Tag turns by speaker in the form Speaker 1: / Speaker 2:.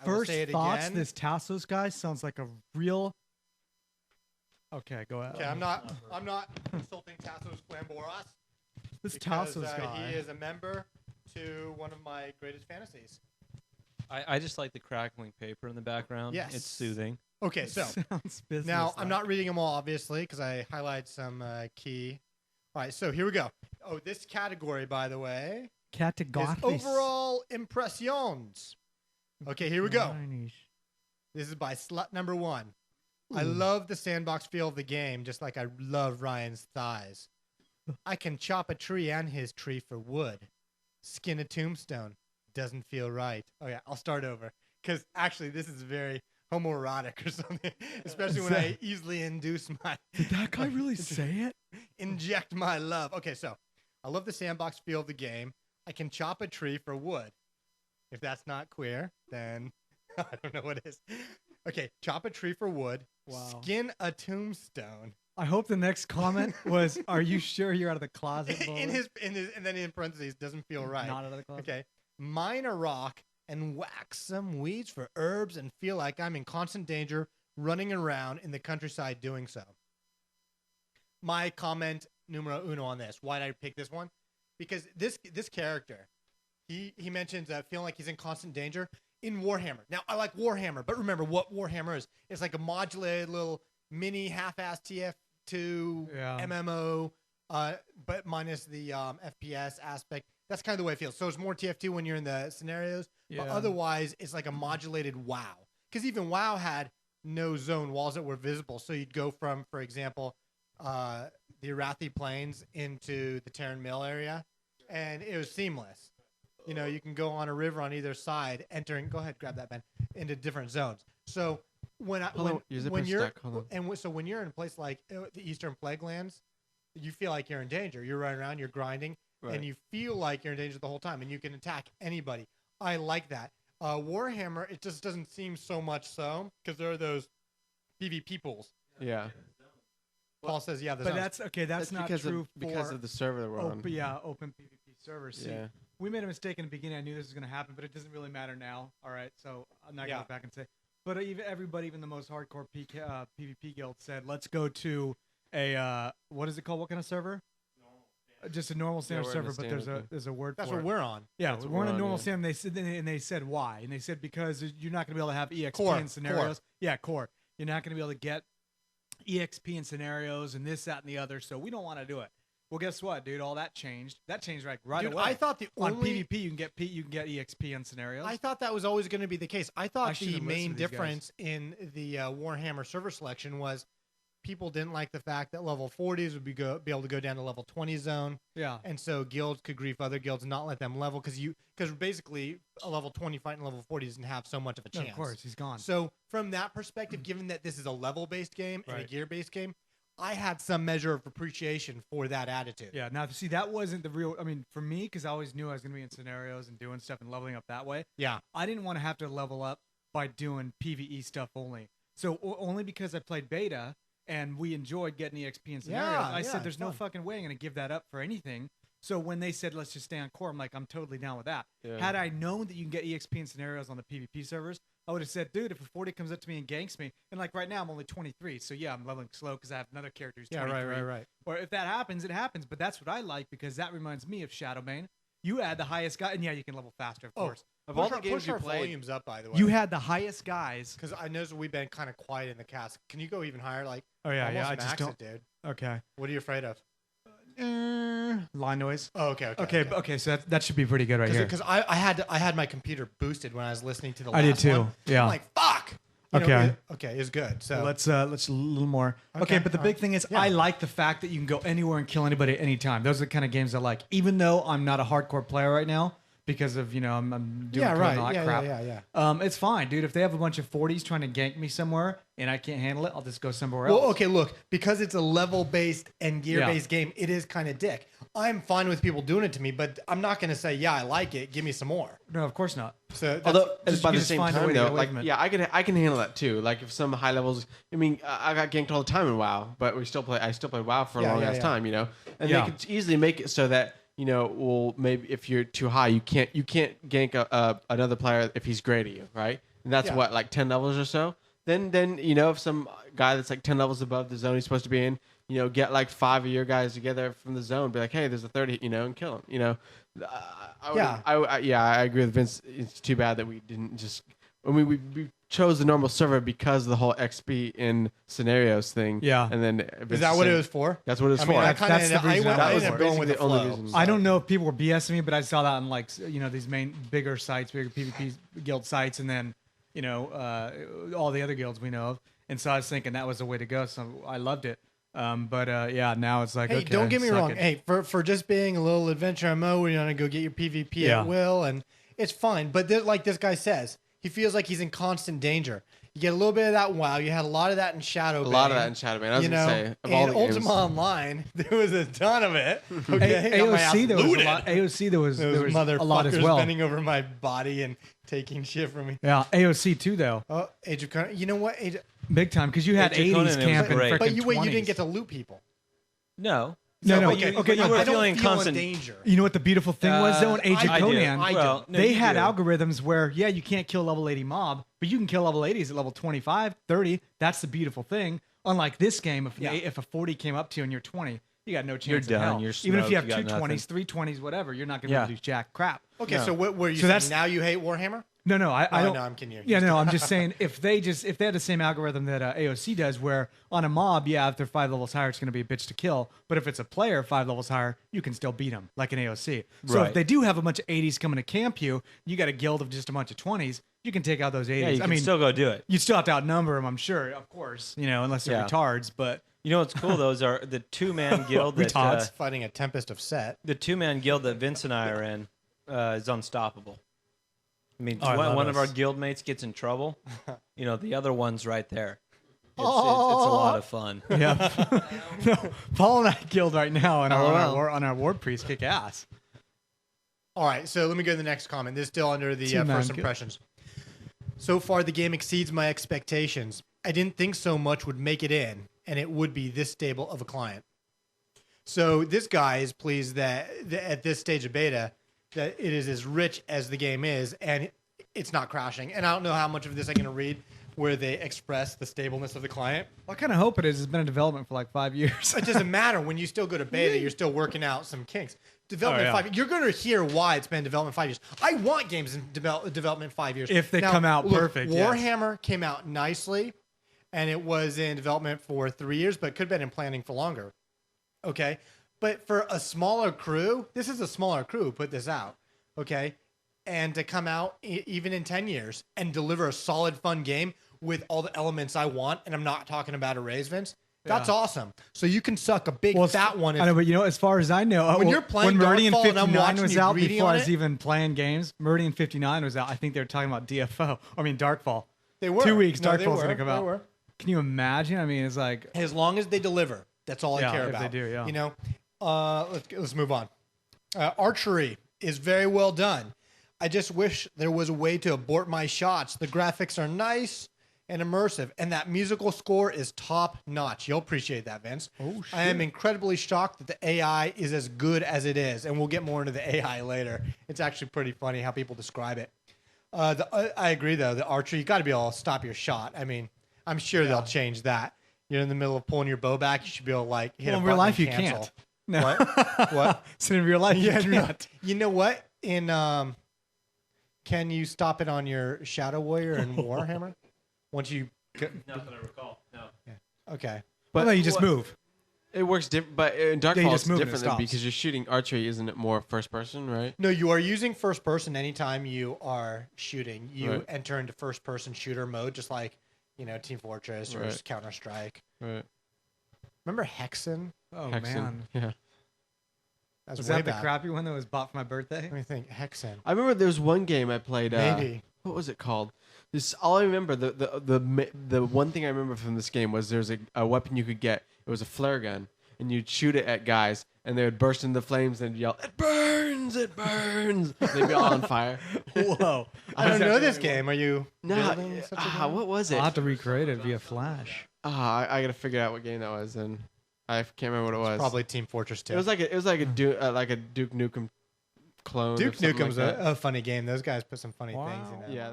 Speaker 1: first thoughts, this Tassos guy sounds like a real. Okay, go ahead.
Speaker 2: Okay, I'm not insulting Tassos Flamboras.
Speaker 1: This Tassos guy.
Speaker 2: He is a member to one of my greatest fantasies.
Speaker 3: I just like the crackling paper in the background.
Speaker 2: Yes.
Speaker 3: It's soothing.
Speaker 2: Okay, so now I'm not reading them all, obviously, because I highlight some key. All right, so here we go. Oh, this category, by the way, is overall impressions. Okay, here we go. This is by slut number 1. Ooh. I love the sandbox feel of the game, just like I love Ryan's thighs. I can chop a tree and his tree for wood. Skin a tombstone. Doesn't feel right. Oh, yeah, I'll start over. Because actually, this is very homoerotic or something, especially when I easily induce my...
Speaker 1: Did that guy really say it?
Speaker 2: Inject my love. Okay, so I love the sandbox feel of the game. I can chop a tree for wood. If that's not queer, then I don't know what is. Okay, chop a tree for wood. Wow. Skin a tombstone.
Speaker 1: I hope the next comment was, "Are you sure you're out of the closet?"
Speaker 2: in his, and then in parentheses, doesn't feel right.
Speaker 1: Not out of the closet.
Speaker 2: Okay, mine a rock and whack some weeds for herbs and feel like I'm in constant danger running around in the countryside doing so. My comment numero uno on this. Why did I pick this one? Because this character, he mentions feeling like he's in constant danger in Warhammer. Now, I like Warhammer, but remember what Warhammer is. It's like a modulated little mini half-ass TF2 MMO, but minus the FPS aspect. That's kind of the way it feels. So it's more TF2 when you're in the scenarios, but otherwise it's like a modulated WoW. Because even WoW had no zone walls that were visible. So you'd go from, for example, the Arathi Plains into the Terran Mill area, and it was seamless. You know, you can go on a river on either side, entering. Go ahead, grab that, Ben. Into different zones. So when you're in a place like the Eastern Plaguelands, you feel like you're in danger. You're running around, you're grinding, and you feel like you're in danger the whole time, and you can attack anybody. I like that. Warhammer, it just doesn't seem so much so because there are those PvP pools.
Speaker 3: Yeah.
Speaker 2: Paul says, yeah,
Speaker 1: but that's okay. That's not true
Speaker 3: because of the server that we're on.
Speaker 1: Yeah, open PvP servers. See, we made a mistake in the beginning. I knew this was going to happen, but it doesn't really matter now. All right, so I'm not going to go back and say. But everybody, even the most hardcore PvP guild, said, "Let's go to a what is it called? What kind of server? Just a normal standard server, but there's a word for it.
Speaker 2: That's what we're on.
Speaker 1: Yeah, we're on a normal standard. And they said why? And they said because you're not going to be able to have EXP in scenarios. Yeah, core. You're not going to be able to get EXP in scenarios and this, that, and the other. So we don't want to do it. Well, guess what, dude? All that changed. That changed right away.
Speaker 2: I thought on
Speaker 1: PvP you can get EXP in scenarios.
Speaker 2: I thought that was always going to be the case. I thought the main difference in the Warhammer server selection was people didn't like the fact that level 40s would be able to go down to level 20 zone.
Speaker 1: Yeah.
Speaker 2: And so guilds could grief other guilds and not let them level because basically a level 20 fight in level 40 doesn't have so much of a chance.
Speaker 1: No, of course, he's gone.
Speaker 2: So from that perspective, given that this is a level-based game and a gear-based game, I had some measure of appreciation for that attitude.
Speaker 1: Yeah. Now, see, that wasn't the real. I mean, for me, because I always knew I was going to be in scenarios and doing stuff and leveling up that way.
Speaker 2: Yeah.
Speaker 1: I didn't want to have to level up by doing PvE stuff only. So only because I played beta and we enjoyed getting EXP in scenarios, I said, "There's no fucking way I'm going to give that up for anything." So when they said, "Let's just stay on core," I'm like, "I'm totally down with that." Yeah. Had I known that you can get EXP in scenarios on the PvP servers, I would have said, dude, if a 40 comes up to me and ganks me, and like right now I'm only 23, so yeah, I'm leveling slow because I have another character who's 23.
Speaker 2: Yeah, right.
Speaker 1: Or if that happens, it happens. But that's what I like because that reminds me of Shadowbane. You had the highest guy, and yeah, you can level faster, of course.
Speaker 2: Of all the games you played, volumes up, by the way.
Speaker 1: You had the highest guys.
Speaker 2: Because I noticed we've been kind of quiet in the cast. Can you go even higher? Like,
Speaker 1: I just don't.
Speaker 2: Dude.
Speaker 1: Okay.
Speaker 2: What are you afraid of?
Speaker 1: Line noise.
Speaker 2: Oh, okay.
Speaker 1: So that should be pretty good here.
Speaker 2: Because I had my computer boosted when I was listening to the last
Speaker 1: one. I did too.
Speaker 2: One.
Speaker 1: Yeah.
Speaker 2: I'm like, fuck. It's good. So
Speaker 1: let's a little more. Okay, but the big thing is I like the fact that you can go anywhere and kill anybody at any time. Those are the kind of games I like. Even though I'm not a hardcore player right now because of I'm doing all that crap.
Speaker 2: Yeah.
Speaker 1: It's fine, dude. If they have a bunch of 40s trying to gank me somewhere and I can't handle it, I'll just go somewhere else.
Speaker 2: Well, okay, look, because it's a level-based and gear-based game, it is kind of dick. I'm fine with people doing it to me, but I'm not going to say, yeah, I like it. Give me some more.
Speaker 1: No, of course not.
Speaker 2: So
Speaker 3: although by the same time, though, like I can handle that too. Like if some high levels, I mean, I got ganked all the time in WoW, but I still play WoW for a long ass time, and they could easily make it so that well, maybe if you're too high, you can't gank another player if he's great at you, right? and that's what, like 10 levels or so. Then you know, if some guy that's like 10 levels above the zone he's supposed to be in, you know, get like 5 of your guys together from the zone, be like, hey, there's a 30, you know, and kill him. You know, I agree with Vince. It's too bad that we didn't just. I mean, we chose the normal server because of the whole XP in scenarios thing. Yeah, and then
Speaker 2: is that what it was for?
Speaker 3: That's what it was for.
Speaker 1: That's the reason.
Speaker 2: I was going with the only reason.
Speaker 1: I don't know if people were BSing me, but I saw that on like, you know, these main bigger sites, bigger PvP guild sites, and then, you know, all the other guilds we know of. And so I was thinking that was the way to go. So I loved it. But now it's like,
Speaker 2: hey,
Speaker 1: okay,
Speaker 2: don't get me wrong. Hey, for just being a little adventure MMO where you're gonna go get your PvP at will, and it's fine. But like this guy says, he feels like he's in constant danger. You get a little bit of that WoW. You had a lot of that in Shadowbane.
Speaker 3: I was going to say.
Speaker 2: In Ultima Online, there was a ton of it. Okay,
Speaker 1: AOC, there was a lot. AOC, there was a lot as well.
Speaker 2: Bending over my body and taking shit from me.
Speaker 1: Yeah, AOC too, though.
Speaker 2: Oh, Age of Conan. You know what?
Speaker 1: Big time, because you had 80s camp and freaking 20s.
Speaker 2: But you didn't get to loot people.
Speaker 4: No.
Speaker 1: No.
Speaker 4: Okay, you were feeling constant
Speaker 2: danger.
Speaker 1: You know what the beautiful thing was, though, in Age of Conan? They had
Speaker 4: do.
Speaker 1: algorithms where, you can't kill level 80 mob, but you can kill level 80s at level 25, 30. That's the beautiful thing. Unlike this game, if a 40 came up to you and you're 20, you got no chance
Speaker 4: in
Speaker 1: hell.
Speaker 4: You're
Speaker 1: Even if you have
Speaker 4: two
Speaker 1: 220s, 320s, whatever, you're not going to be able to do jack crap.
Speaker 2: Okay, so what were you saying? Now you hate Warhammer?
Speaker 1: No, I don't.
Speaker 2: No, I'm kidding you.
Speaker 1: Yeah, no, I'm just saying if they had the same algorithm that AOC does, where on a mob, if they're 5 levels higher, it's going to be a bitch to kill. But if it's a player 5 levels higher, you can still beat them like an AOC. So if they do have a bunch of 80s coming to camp you got a guild of just a bunch of 20s, you can take out those 80s.
Speaker 4: Yeah, you can still go do it.
Speaker 1: You still have to outnumber them, I'm sure, of course. You know, unless they're retards. But
Speaker 4: you know what's cool? Those are the 2-man guild
Speaker 2: that's fighting a Tempest of Set.
Speaker 4: The 2-man guild that Vince and I are in is unstoppable. I mean, one of our guild mates gets in trouble. You know, the other one's right there. It's a lot of fun.
Speaker 1: Yeah. Paul and I guild right now on our War Priest kick ass.
Speaker 2: All right, so let me go to the next comment. This is still under the first impressions. So far, the game exceeds my expectations. I didn't think so much would make it in, and it would be this stable of a client. So this guy is pleased that at this stage of beta, that it is as rich as the game is, and it's not crashing. And I don't know how much of this I'm going to read where they express the stableness of the client.
Speaker 1: Well, I kind of hope it is. It's been in development for like 5 years.
Speaker 2: It doesn't matter. When you still go to beta, you're still working out some kinks. Development 5 years. You're going to hear why it's been in development 5 years. I want games in development 5 years.
Speaker 1: If they come out perfect.
Speaker 2: Warhammer came out nicely, and it was in development for 3 years, but it could have been in planning for longer. Okay? But for a smaller crew, this is a smaller crew who put this out, okay? And to come out even in 10 years and deliver a solid, fun game with all the elements I want, and I'm not talking about arrays, Vince, that's awesome. So you can suck a big fat one.
Speaker 1: I know, but as far as I know,
Speaker 2: when you're playing
Speaker 1: Meridian
Speaker 2: Darkfall
Speaker 1: 59 was out before I was even playing games. Meridian 59 was out. I think they were talking about Darkfall.
Speaker 2: They were.
Speaker 1: 2 weeks, Darkfall's going to come out. Can you imagine? I mean, it's like...
Speaker 2: As long as they deliver, that's all I care about.
Speaker 1: If they do,
Speaker 2: You know? Let's move on. Archery is very well done. I just wish there was a way to abort my shots. The graphics are nice and immersive, and that musical score is top notch. You'll appreciate that, Vince.
Speaker 1: Oh, shit.
Speaker 2: I am incredibly shocked that the AI is as good as it is, and we'll get more into the AI later. It's actually pretty funny how people describe it. I agree, though. The archery, you got to be able to stop your shot. I mean, I'm sure they'll change that. You're in the middle of pulling your bow back, you should be able to hit a button.
Speaker 1: In real life, you
Speaker 2: cancel.
Speaker 1: Can't. No.
Speaker 2: What?
Speaker 1: So in real life, you cannot.
Speaker 2: You know what? Can you stop it on your Shadow Warrior and Warhammer? Once you...
Speaker 4: Not that I recall. No.
Speaker 2: Yeah. Okay.
Speaker 1: But no, you just move.
Speaker 3: It works different, but in Darkfall it's different because you're shooting archery. Isn't it more first person, right?
Speaker 2: No, you are using first person anytime you are shooting. You enter into first person shooter mode, just like Team Fortress or Counter Strike.
Speaker 3: Right.
Speaker 2: Remember Hexen?
Speaker 1: Oh man,
Speaker 3: yeah.
Speaker 1: Was that the crappy one that was bought for my birthday?
Speaker 2: Let me think. Hexen.
Speaker 3: I remember there was one game I played.
Speaker 2: Maybe.
Speaker 3: What was it called? This all I remember. The one thing I remember from this game was there's a weapon you could get. It was a flare gun, and you'd shoot it at guys, and they would burst into flames and yell, "It burns! It burns!" They'd be all on fire.
Speaker 1: Whoa!
Speaker 2: I don't know this game. Are you?
Speaker 3: No. What was it?
Speaker 1: I'll have to recreate it via Flash.
Speaker 3: I gotta figure out what game that was, and I can't remember what it was.
Speaker 2: Probably Team Fortress 2.
Speaker 3: It was like a Duke Nukem clone.
Speaker 2: Duke Nukem's a funny game. Those guys put some funny things in it.
Speaker 3: Yeah.